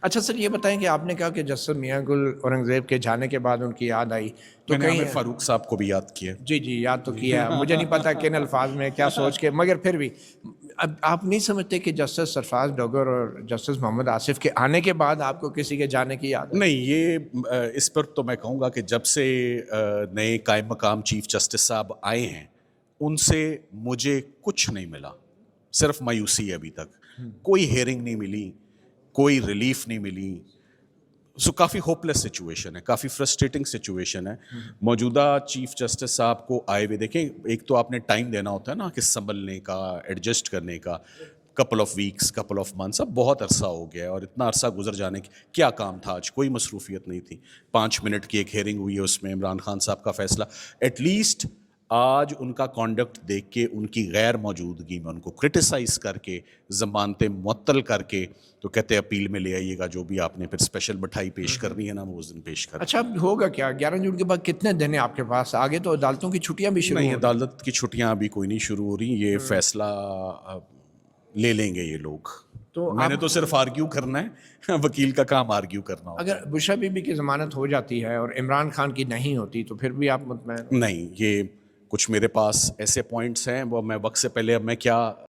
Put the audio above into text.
اچھا سر، یہ بتائیں کہ آپ نے کہا کہ جسٹس میاں گل اورنگزیب کے جانے کے بعد ان کی یاد آئی تو میں نے کہیں عامر فاروق صاحب کو بھی یاد کیا. جی جی یاد تو کیا ہے، مجھے نہیں پتا کن الفاظ میں کیا سوچ کے، مگر پھر بھی اب آپ نہیں سمجھتے کہ جسٹس سرفراز ڈوگر اور جسٹس محمد آصف کے آنے کے بعد آپ کو کسی کے جانے کی یاد ہے؟ نہیں، یہ اس پر تو میں کہوں گا کہ جب سے نئے قائم مقام چیف جسٹس صاحب آئے ہیں ان سے مجھے کچھ نہیں ملا، صرف مایوسی ہے ابھی تک. کوئی ہیئرنگ نہیں ملی، کوئی ریلیف نہیں ملی. سو کافی ہوپلیس سچویشن ہے، کافی فرسٹریٹنگ سچویشن ہے. موجودہ چیف جسٹس صاحب کو آئے ہوئے دیکھیں، ایک تو آپ نے ٹائم دینا ہوتا ہے نا کہ سنبھلنے کا، ایڈجسٹ کرنے کا. Couple of weeks, couple of months, اب بہت عرصہ ہو گیا ہے اور اتنا عرصہ گزر جانے کی کیا کام تھا آج؟ کوئی مصروفیت نہیں تھی. 5 منٹ کی ایک ہیئرنگ ہوئی ہے، اس میں عمران خان صاحب کا فیصلہ. ایٹ لیسٹ آج ان کا کانڈکٹ دیکھ کے، ان کی غیر موجودگی میں ان کو کرٹیسائز کر کے، ضمانتیں معطل کر کے، تو کہتے اپیل میں لے آئیے گا، جو بھی آپ نے پھر اسپیشل مٹھائی پیش کرنی ہے نا وہ اس دن پیش کر. اچھا اب ہوگا کیا 11 جون کے بعد؟ کتنے دن ہیں آپ کے پاس؟ آگے تو عدالتوں کی چھٹیاں بھی شروع نہیں، ہو رہی ہیں. عدالت کی چھٹیاں ابھی کوئی نہیں شروع ہو رہی. یہ فیصلہ لے لیں گے یہ لوگ. تو میں نے آپ تو صرف آرگیو کرنا ہے، وکیل کا کام آرگیو کرنا ہوتا اگر بشرا بی بی کی ضمانت ہو جاتی ہے اور عمران خان کی نہیں ہوتی تو پھر بھی آپ مطمئن؟ نہیں، یہ کچھ میرے پاس ایسے پوائنٹس ہیں وہ میں وقت سے پہلے اب میں کیا